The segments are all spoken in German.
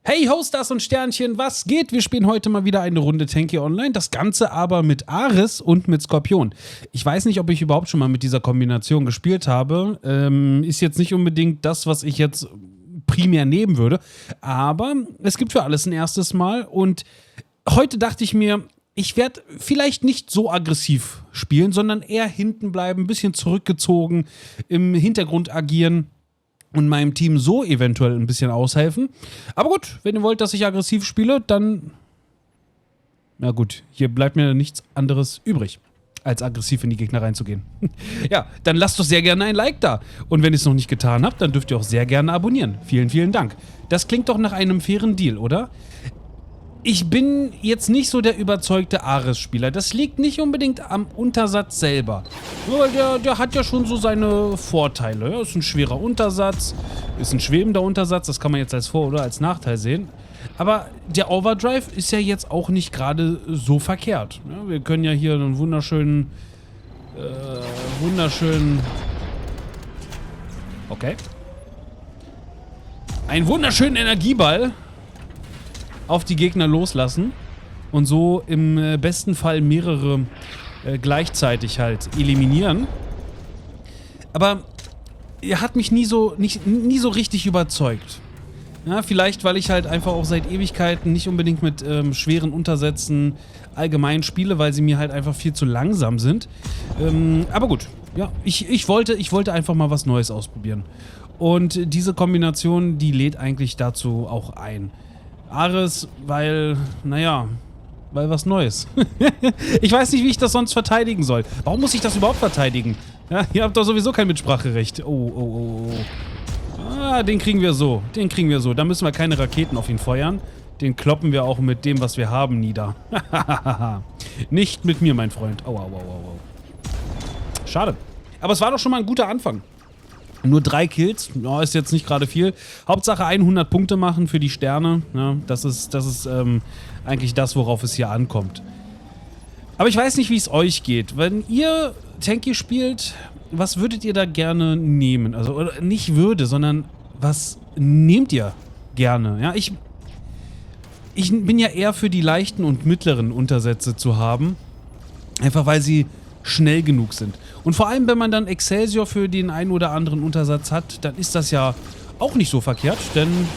Hey Hosters und Sternchen, was geht? Wir spielen heute mal wieder eine Runde Tanky Online. Das Ganze aber mit Ares und mit Skorpion. Ich weiß nicht, ob ich überhaupt schon mal mit dieser Kombination gespielt habe. Ist jetzt nicht unbedingt das, was ich jetzt primär nehmen würde. Aber es gibt für alles ein erstes Mal. Und heute dachte ich mir, ich werde vielleicht nicht so aggressiv spielen, sondern eher hinten bleiben, ein bisschen zurückgezogen, im Hintergrund agieren. Und meinem Team so eventuell ein bisschen aushelfen. Aber gut, wenn ihr wollt, dass ich aggressiv spiele, dann... Na gut, hier bleibt mir nichts anderes übrig, als aggressiv in die Gegner reinzugehen. Ja, dann lasst doch sehr gerne ein Like da. Und wenn ihr es noch nicht getan habt, dann dürft ihr auch sehr gerne abonnieren. Vielen, vielen Dank. Das klingt doch nach einem fairen Deal, oder? Ich bin jetzt nicht so der überzeugte Ares-Spieler. Das liegt nicht unbedingt am Untersatz selber. Nur der hat ja schon so seine Vorteile. Ja, ist ein schwerer Untersatz, ist ein schwebender Untersatz. Das kann man jetzt als Vor- oder als Nachteil sehen. Aber der Overdrive ist ja jetzt auch nicht gerade so verkehrt. Ja, wir können ja hier einen wunderschönen... Okay. Einen wunderschönen Energieball auf die Gegner loslassen und so im besten Fall mehrere gleichzeitig halt eliminieren. Aber er hat mich nie so richtig überzeugt. Ja, vielleicht, weil ich halt einfach auch seit Ewigkeiten nicht unbedingt mit schweren Untersätzen allgemein spiele, weil sie mir halt einfach viel zu langsam sind. Aber gut, ja, ich wollte einfach mal was Neues ausprobieren. Und diese Kombination, die lädt eigentlich dazu auch ein. Ares, weil was Neues. Ich weiß nicht, wie ich das sonst verteidigen soll. Warum muss ich das überhaupt verteidigen? Ja, ihr habt doch sowieso kein Mitspracherecht. Oh. Ah, den kriegen wir so. Da müssen wir keine Raketen auf ihn feuern. Den kloppen wir auch mit dem, was wir haben, nieder. Nicht mit mir, mein Freund. Au. Schade. Aber es war doch schon mal ein guter Anfang. Nur 3 Kills, ja, ist jetzt nicht gerade viel. Hauptsache 100 Punkte machen für die Sterne. Ja, das ist eigentlich das, worauf es hier ankommt. Aber ich weiß nicht, wie es euch geht. Wenn ihr Tanky spielt, was würdet ihr da gerne nehmen? Also oder nicht würde, sondern was nehmt ihr gerne? Ja, ich bin ja eher für die leichten und mittleren Untersätze zu haben. Einfach weil sie schnell genug sind. Und vor allem, wenn man dann Excelsior für den einen oder anderen Untersatz hat, dann ist das ja auch nicht so verkehrt, denn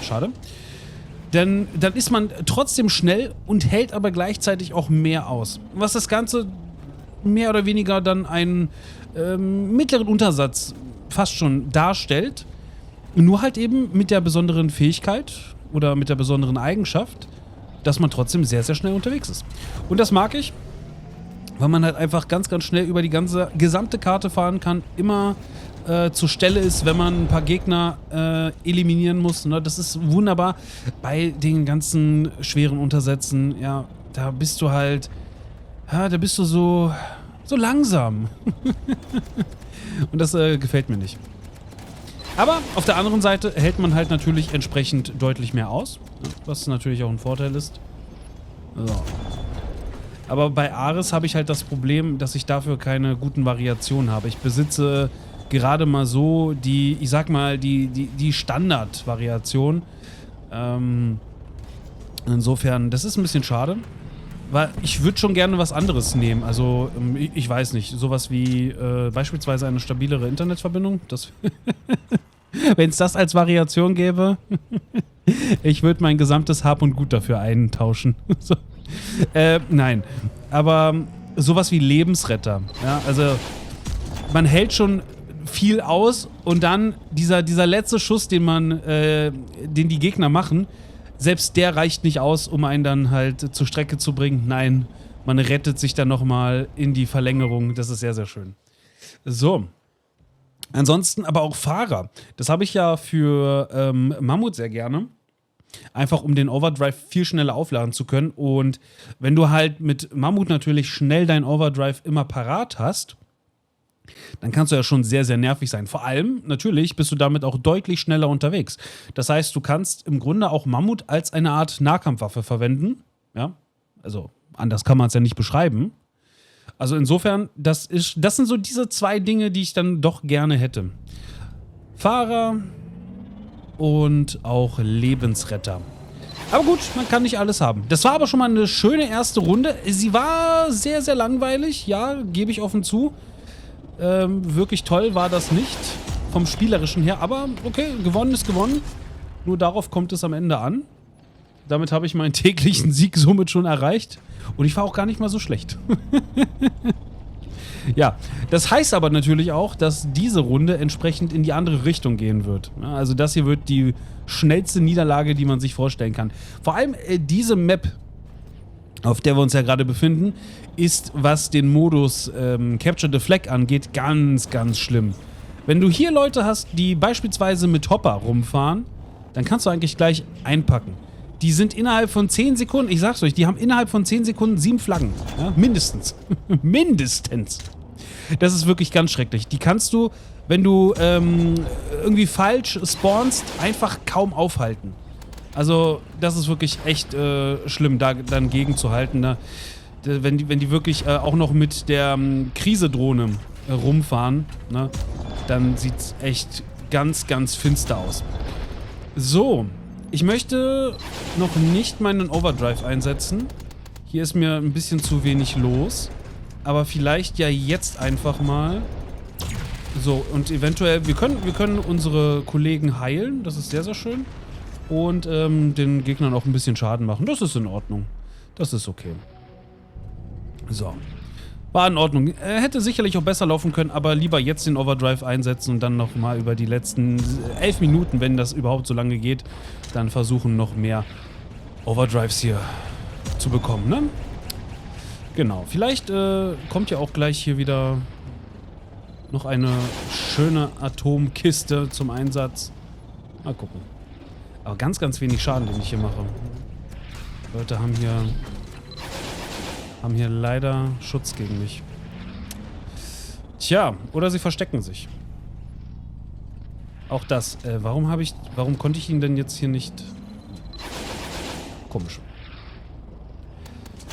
dann ist man trotzdem schnell und hält aber gleichzeitig auch mehr aus. Was das Ganze mehr oder weniger dann einen mittleren Untersatz fast schon darstellt, nur halt eben mit der besonderen Fähigkeit oder mit der besonderen Eigenschaft, dass man trotzdem sehr, sehr schnell unterwegs ist. Und das mag ich, weil man halt einfach ganz, ganz schnell über die gesamte Karte fahren kann, immer zur Stelle ist, wenn man ein paar Gegner eliminieren muss. Ne? Das ist wunderbar. Bei den ganzen schweren Untersätzen, ja, da bist du halt, so langsam. Und das gefällt mir nicht. Aber auf der anderen Seite hält man halt natürlich entsprechend deutlich mehr aus, was natürlich auch ein Vorteil ist. So. Aber bei Ares habe ich halt das Problem, dass ich dafür keine guten Variationen habe. Ich besitze gerade mal so die Standard-Variation. Insofern, das ist ein bisschen schade. Weil ich würde schon gerne was anderes nehmen. Also, ich weiß nicht, sowas wie beispielsweise eine stabilere Internetverbindung. Wenn es das als Variation gäbe, ich würde mein gesamtes Hab und Gut dafür eintauschen. So. Nein, aber sowas wie Lebensretter. Ja, also man hält schon viel aus und dann dieser letzte Schuss, den die Gegner machen, selbst der reicht nicht aus, um einen dann halt zur Strecke zu bringen. Nein, man rettet sich dann nochmal in die Verlängerung. Das ist sehr, sehr schön. So. Ansonsten aber auch Fahrer. Das habe ich ja für Mammut sehr gerne. Einfach um den Overdrive viel schneller aufladen zu können. Und wenn du halt mit Mammut natürlich schnell dein Overdrive immer parat hast, dann kannst du ja schon sehr, sehr nervig sein. Vor allem, natürlich, bist du damit auch deutlich schneller unterwegs. Das heißt, du kannst im Grunde auch Mammut als eine Art Nahkampfwaffe verwenden. Ja, also anders kann man es ja nicht beschreiben. Also insofern, das sind so diese 2 Dinge, die ich dann doch gerne hätte. Fahrer und auch Lebensretter. Aber gut, man kann nicht alles haben. Das war aber schon mal eine schöne erste Runde. Sie war sehr, sehr langweilig. Ja, gebe ich offen zu. Wirklich toll war das nicht. Vom Spielerischen her. Aber okay, gewonnen ist gewonnen. Nur darauf kommt es am Ende an. Damit habe ich meinen täglichen Sieg somit schon erreicht. Und ich war auch gar nicht mal so schlecht. Ja, das heißt aber natürlich auch, dass diese Runde entsprechend in die andere Richtung gehen wird. Ja, also das hier wird die schnellste Niederlage, die man sich vorstellen kann. Vor allem diese Map, auf der wir uns ja gerade befinden, ist, was den Modus Capture the Flag angeht, ganz, ganz schlimm. Wenn du hier Leute hast, die beispielsweise mit Hopper rumfahren, dann kannst du eigentlich gleich einpacken. Die sind innerhalb von 10 Sekunden, ich sag's euch, die haben innerhalb von 10 Sekunden 7 Flaggen. Ja, mindestens. Mindestens. Das ist wirklich ganz schrecklich. Die kannst du, wenn du irgendwie falsch spawnst, einfach kaum aufhalten. Also, das ist wirklich echt schlimm, da dann gegenzuhalten. Ne? Wenn die wirklich auch noch mit der Krisedrohne rumfahren, ne? Dann sieht's echt ganz, ganz finster aus. So. Ich möchte noch nicht meinen Overdrive einsetzen. Hier ist mir ein bisschen zu wenig los. Aber vielleicht ja jetzt einfach mal. So, und eventuell, wir können unsere Kollegen heilen. Das ist sehr, sehr schön. Und den Gegnern auch ein bisschen Schaden machen. Das ist in Ordnung. Das ist okay. So. War in Ordnung. Hätte sicherlich auch besser laufen können, aber lieber jetzt den Overdrive einsetzen und dann nochmal über die letzten 11 Minuten, wenn das überhaupt so lange geht, dann versuchen noch mehr Overdrives hier zu bekommen, ne? Genau. Vielleicht kommt ja auch gleich hier wieder noch eine schöne Atomkiste zum Einsatz. Mal gucken. Aber ganz, ganz wenig Schaden, den ich hier mache. Leute haben hier leider Schutz gegen mich. Tja, oder sie verstecken sich. Auch das. Warum konnte ich ihn denn jetzt hier nicht... Komisch.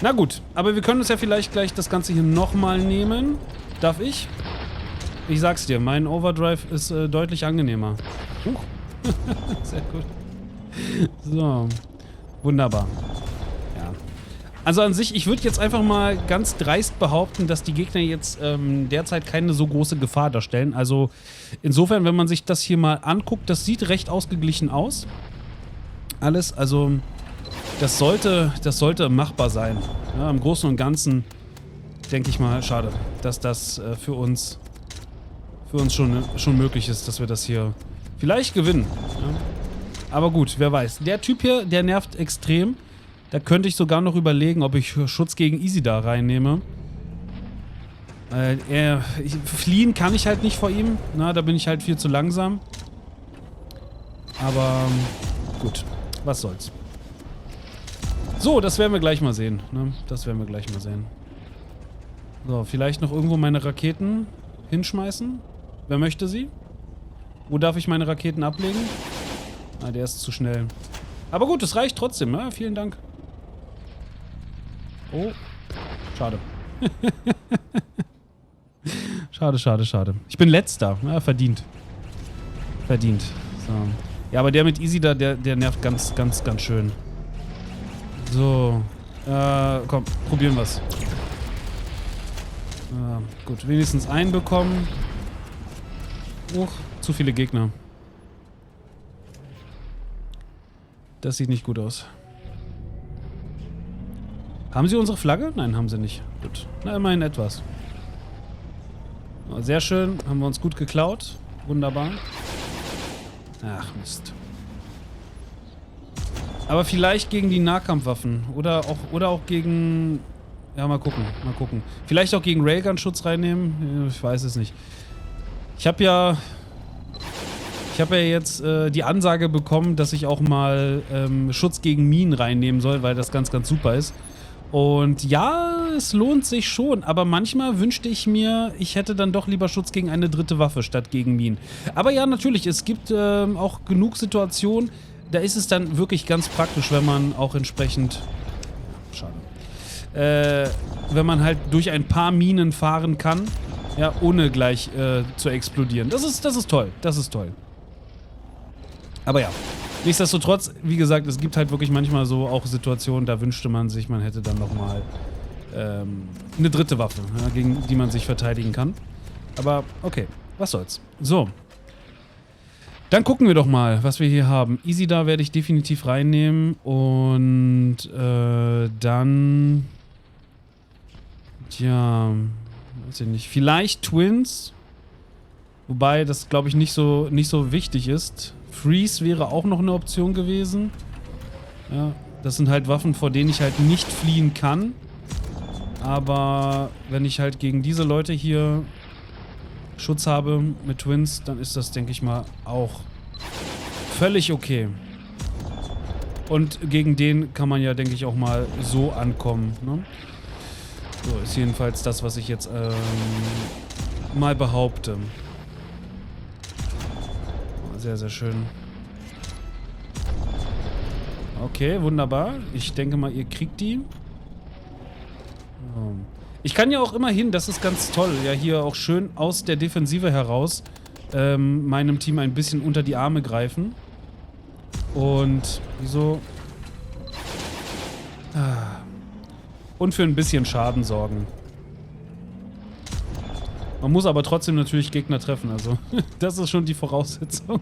Na gut, aber wir können uns ja vielleicht gleich das Ganze hier nochmal nehmen. Darf ich? Ich sag's dir, mein Overdrive ist deutlich angenehmer. Sehr gut. So. Wunderbar. Ja. Also an sich, ich würde jetzt einfach mal ganz dreist behaupten, dass die Gegner jetzt derzeit keine so große Gefahr darstellen. Also insofern, wenn man sich das hier mal anguckt, das sieht recht ausgeglichen aus. Alles, also das sollte machbar sein. Ja, im Großen und Ganzen denke ich mal, schade, dass das für uns schon möglich ist, dass wir das hier vielleicht gewinnen. Ja. Aber gut, wer weiß. Der Typ hier, der nervt extrem. Da könnte ich sogar noch überlegen, ob ich Schutz gegen Easy da reinnehme. Fliehen kann ich halt nicht vor ihm. Na, da bin ich halt viel zu langsam. Aber gut, was soll's. So, das werden wir gleich mal sehen. Ne? Das werden wir gleich mal sehen. So, vielleicht noch irgendwo meine Raketen hinschmeißen. Wer möchte sie? Wo darf ich meine Raketen ablegen? Ah, der ist zu schnell. Aber gut, es reicht trotzdem. Ja? Vielen Dank. Oh, schade. Schade. Ich bin letzter. Ja, verdient. Verdient. So. Ja, aber der mit Easy da, der nervt ganz schön. So. Komm, probieren wir's. Gut, wenigstens einen bekommen. Zu viele Gegner. Das sieht nicht gut aus. Haben sie unsere Flagge? Nein, haben sie nicht. Gut. Na, immerhin etwas. Sehr schön. Haben wir uns gut geklaut. Wunderbar. Ach, Mist. Aber vielleicht gegen die Nahkampfwaffen. Oder auch gegen... Ja, mal gucken. Vielleicht auch gegen Railgun-Schutz reinnehmen. Ich weiß es nicht. Ich habe ja jetzt die Ansage bekommen, dass ich auch mal Schutz gegen Minen reinnehmen soll, weil das ganz super ist. Und ja, es lohnt sich schon, aber manchmal wünschte ich mir, ich hätte dann doch lieber Schutz gegen eine dritte Waffe statt gegen Minen. Aber ja, natürlich, es gibt auch genug Situationen, da ist es dann wirklich ganz praktisch, wenn man auch entsprechend... Schade. Wenn man halt durch ein paar Minen fahren kann, ja, ohne gleich zu explodieren. Das ist toll, das ist toll. Aber ja, Nichtsdestotrotz, wie gesagt, es gibt halt wirklich manchmal so auch Situationen, da wünschte man sich, man hätte dann nochmal eine dritte Waffe, ja, gegen die man sich verteidigen kann. Aber okay, was soll's. So. Dann gucken wir doch mal, was wir hier haben. Isida werde ich definitiv reinnehmen und dann... Tja, weiß ich nicht. Vielleicht Twins, wobei das, glaube ich, nicht so wichtig ist. Freeze wäre auch noch eine Option gewesen. Ja, das sind halt Waffen, vor denen ich halt nicht fliehen kann. Aber wenn ich halt gegen diese Leute hier Schutz habe mit Twins, dann ist das, denke ich mal, auch völlig okay. Und gegen den kann man ja, denke ich, auch mal so ankommen. Ne? So, ist jedenfalls das, was ich jetzt mal behaupte. Sehr, sehr schön. Okay, wunderbar. Ich denke mal, ihr kriegt die. Ich kann ja auch immerhin, das ist ganz toll, ja hier auch schön aus der Defensive heraus meinem Team ein bisschen unter die Arme greifen. Und wieso? Und für ein bisschen Schaden sorgen. Man muss aber trotzdem natürlich Gegner treffen, also das ist schon die Voraussetzung.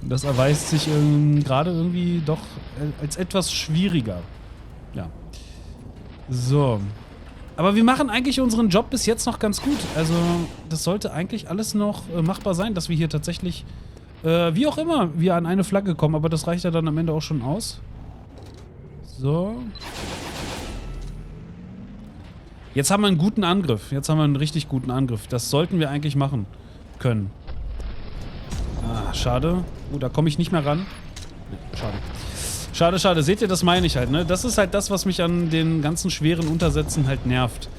Und das erweist sich gerade irgendwie doch als etwas schwieriger. Ja. So. Aber wir machen eigentlich unseren Job bis jetzt noch ganz gut. Also das sollte eigentlich alles noch machbar sein, dass wir hier tatsächlich, wie auch immer, wir an eine Flagge kommen. Aber das reicht ja dann am Ende auch schon aus. So. Jetzt haben wir einen guten Angriff. Jetzt haben wir einen richtig guten Angriff. Das sollten wir eigentlich machen können. Ah, schade. Oh, da komme ich nicht mehr ran. Nee, schade. Schade, schade. Seht ihr, das meine ich halt, ne? Das ist halt das, was mich an den ganzen schweren Untersätzen halt nervt.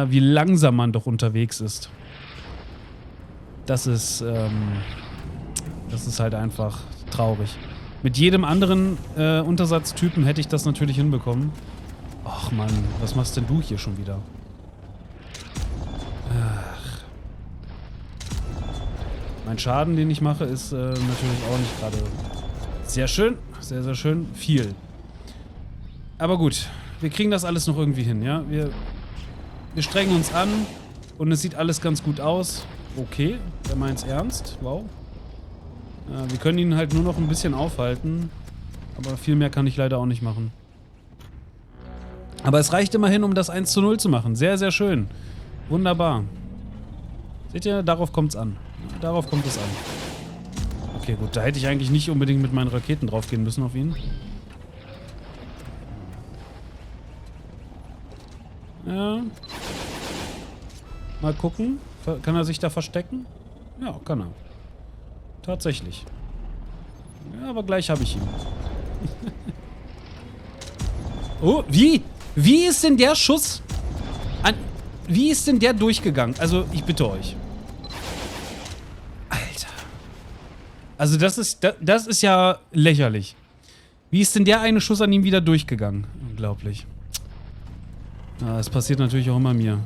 Wie langsam man doch unterwegs ist. Das ist halt einfach traurig. Mit jedem anderen Untersatztypen hätte ich das natürlich hinbekommen. Ach Mann, was machst denn du hier schon wieder? Ach. Mein Schaden, den ich mache, ist natürlich auch nicht gerade sehr schön. Sehr, sehr schön. Viel. Aber gut, wir kriegen das alles noch irgendwie hin, ja? Wir strengen uns an und es sieht alles ganz gut aus. Okay, der meint's ernst. Wow. Wir können ihn halt nur noch ein bisschen aufhalten. Aber viel mehr kann ich leider auch nicht machen. Aber es reicht immerhin, um das 1:0 zu machen. Sehr, sehr schön. Wunderbar. Seht ihr, darauf kommt's an. Darauf kommt es an. Okay, gut, da hätte ich eigentlich nicht unbedingt mit meinen Raketen draufgehen müssen auf ihn. Ja. Mal gucken. Kann er sich da verstecken? Ja, kann er. Tatsächlich. Ja, aber gleich habe ich ihn. Oh, wie? Wie ist denn der Schuss an... Wie ist denn der durchgegangen? Also, ich bitte euch. Alter. Also, das ist ja lächerlich. Wie ist denn der eine Schuss an ihm wieder durchgegangen? Unglaublich. Ja, das passiert natürlich auch immer mir.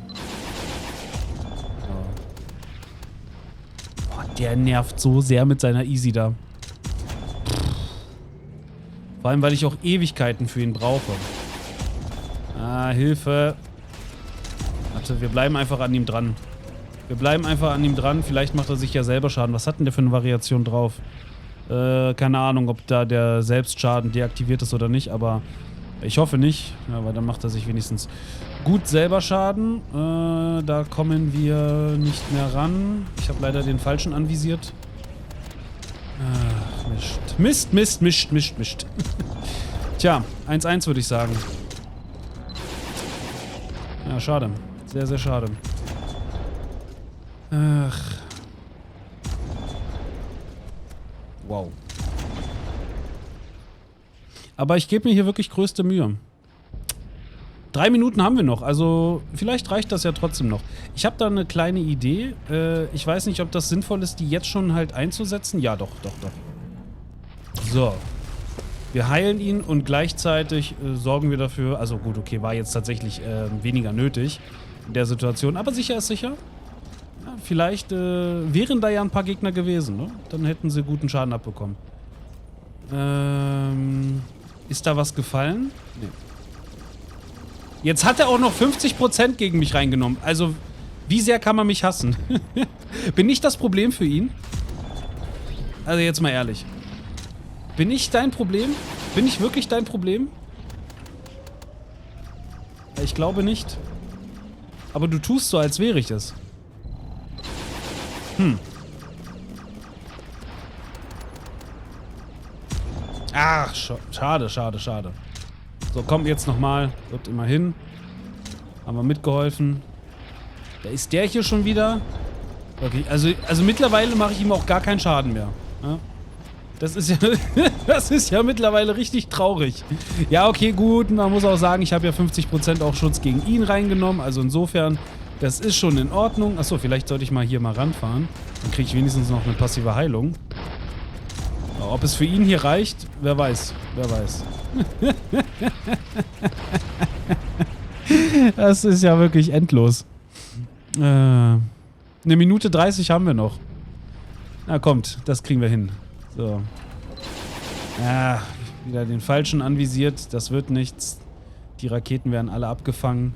Boah, der nervt so sehr mit seiner Easy da. Vor allem, weil ich auch Ewigkeiten für ihn brauche. Ah, Hilfe. Warte, wir bleiben einfach an ihm dran. Wir bleiben einfach an ihm dran. Vielleicht macht er sich ja selber Schaden. Was hat denn der für eine Variation drauf? Keine Ahnung, ob da der Selbstschaden deaktiviert ist oder nicht, aber ich hoffe nicht. Ja, weil dann macht er sich wenigstens gut selber Schaden. Da kommen wir nicht mehr ran. Ich habe leider den falschen anvisiert. Ach, Mist. Mist. Tja, 1-1 würde ich sagen. Ja, schade. Sehr, sehr schade. Ach. Wow. Aber ich gebe mir hier wirklich größte Mühe. 3 Minuten haben wir noch, also vielleicht reicht das ja trotzdem noch. Ich habe da eine kleine Idee. Ich weiß nicht, ob das sinnvoll ist, die jetzt schon halt einzusetzen. Ja, doch. So. Wir heilen ihn und gleichzeitig sorgen wir dafür, also gut, okay, war jetzt tatsächlich weniger nötig in der Situation, aber sicher ist sicher. Ja, vielleicht wären da ja ein paar Gegner gewesen, ne? Dann hätten sie guten Schaden abbekommen. Ist da was gefallen? Nee. Jetzt hat er auch noch 50% gegen mich reingenommen. Also, wie sehr kann man mich hassen? Bin ich das Problem für ihn? Also jetzt mal ehrlich. Bin ich dein Problem? Bin ich wirklich dein Problem? Ich glaube nicht. Aber du tust so, als wäre ich es. Ach, schade, schade, schade. So, komm jetzt nochmal. Wird immerhin. Haben wir mitgeholfen. Da ist der hier schon wieder. Okay, also mittlerweile mache ich ihm auch gar keinen Schaden mehr. Ja? Das ist ja, das ist ja mittlerweile richtig traurig. Ja, okay, gut. Man muss auch sagen, ich habe ja 50% auch Schutz gegen ihn reingenommen. Also insofern, das ist schon in Ordnung. Achso, vielleicht sollte ich mal hier mal ranfahren. Dann kriege ich wenigstens noch eine passive Heilung. Ob es für ihn hier reicht, wer weiß. Wer weiß. Das ist ja wirklich endlos. Eine Minute 30 haben wir noch. Na kommt, das kriegen wir hin. So. Ja, wieder den Falschen anvisiert. Das wird nichts. Die Raketen werden alle abgefangen.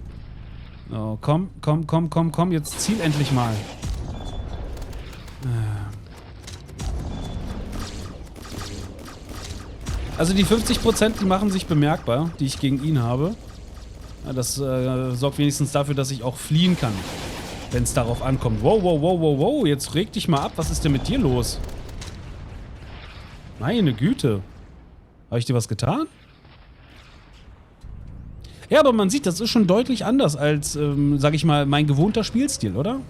Oh, komm, komm, komm, komm, komm. Jetzt ziel endlich mal. Also die 50%, die machen sich bemerkbar, die ich gegen ihn habe. Ja, das sorgt wenigstens dafür, dass ich auch fliehen kann, wenn es darauf ankommt. Wow, wow, wow, wow, wow, jetzt reg dich mal ab. Was ist denn mit dir los? Meine Güte. Habe ich dir was getan? Ja, aber man sieht, das ist schon deutlich anders als, sag ich mal, mein gewohnter Spielstil, oder?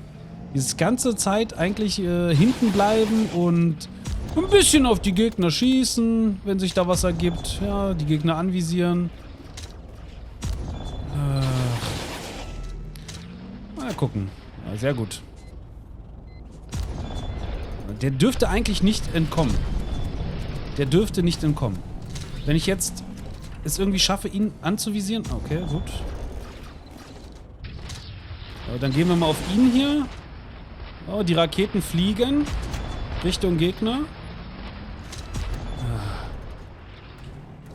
Dieses ganze Zeit eigentlich hinten bleiben und ein bisschen auf die Gegner schießen, wenn sich da was ergibt. Ja, die Gegner anvisieren. Mal gucken. Ja, sehr gut. Der dürfte eigentlich nicht entkommen. Der dürfte nicht entkommen. Wenn ich jetzt es irgendwie schaffe, ihn anzuvisieren. Okay, gut. Ja, dann gehen wir mal auf ihn hier. Oh, die Raketen fliegen Richtung Gegner.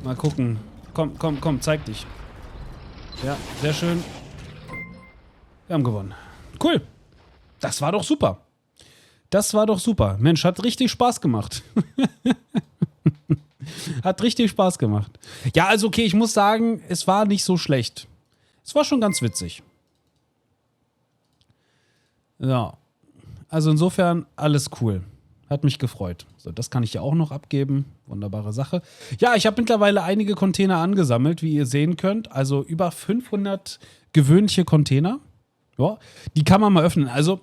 Mal gucken. Komm, komm, komm, zeig dich. Ja, sehr schön. Wir haben gewonnen. Cool. Das war doch super. Das war doch super. Mensch, hat richtig Spaß gemacht. Hat richtig Spaß gemacht. Ja, also okay, ich muss sagen, es war nicht so schlecht. Es war schon ganz witzig. Ja. Also insofern alles cool. Hat mich gefreut. So, das kann ich ja auch noch abgeben. Wunderbare Sache. Ja, ich habe mittlerweile einige Container angesammelt, wie ihr sehen könnt. Also über 500 gewöhnliche Container. Ja, die kann man mal öffnen. Also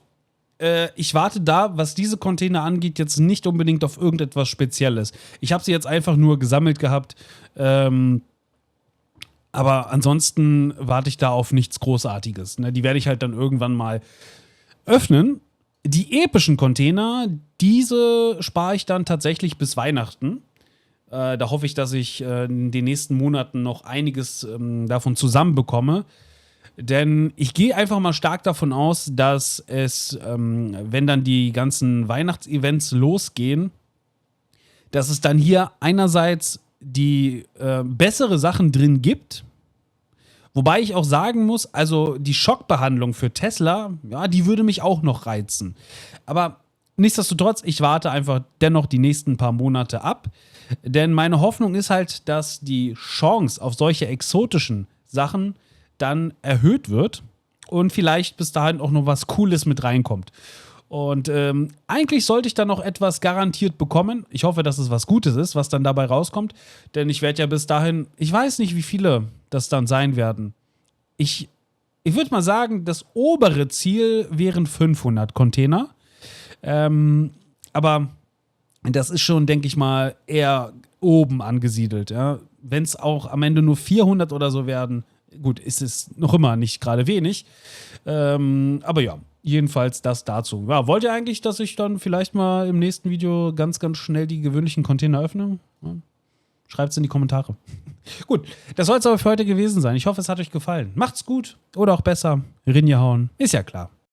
ich warte da, was diese Container angeht, jetzt nicht unbedingt auf irgendetwas Spezielles. Ich habe sie jetzt einfach nur gesammelt gehabt. Aber ansonsten warte ich da auf nichts Großartiges. Ne? Die werde ich halt dann irgendwann mal öffnen. Die epischen Container, diese spare ich dann tatsächlich bis Weihnachten. Da hoffe ich, dass ich in den nächsten Monaten noch einiges davon zusammenbekomme. Denn ich gehe einfach mal stark davon aus, dass es, wenn dann die ganzen Weihnachtsevents losgehen, dass es dann hier einerseits die bessere Sachen drin gibt. Wobei ich auch sagen muss, also die Schockbehandlung für Tesla, ja, die würde mich auch noch reizen. Aber nichtsdestotrotz, ich warte einfach dennoch die nächsten paar Monate ab. Denn meine Hoffnung ist halt, dass die Chance auf solche exotischen Sachen dann erhöht wird und vielleicht bis dahin auch noch was Cooles mit reinkommt. Und eigentlich sollte ich dann noch etwas garantiert bekommen. Ich hoffe, dass es was Gutes ist, was dann dabei rauskommt. Denn ich werde ja bis dahin, ich weiß nicht, wie viele das dann sein werden. Ich würde mal sagen, das obere Ziel wären 500 Container. Aber das ist schon, denke ich mal, eher oben angesiedelt. Ja? Wenn es auch am Ende nur 400 oder so werden, gut, ist es noch immer nicht gerade wenig. Aber ja, jedenfalls das dazu. Ja, wollt ihr eigentlich, dass ich dann vielleicht mal im nächsten Video ganz, ganz schnell die gewöhnlichen Container öffne? Ja. Schreibt es in die Kommentare. Gut, das soll es aber für heute gewesen sein. Ich hoffe, es hat euch gefallen. Macht's gut oder auch besser. Rinja hauen, ist ja klar.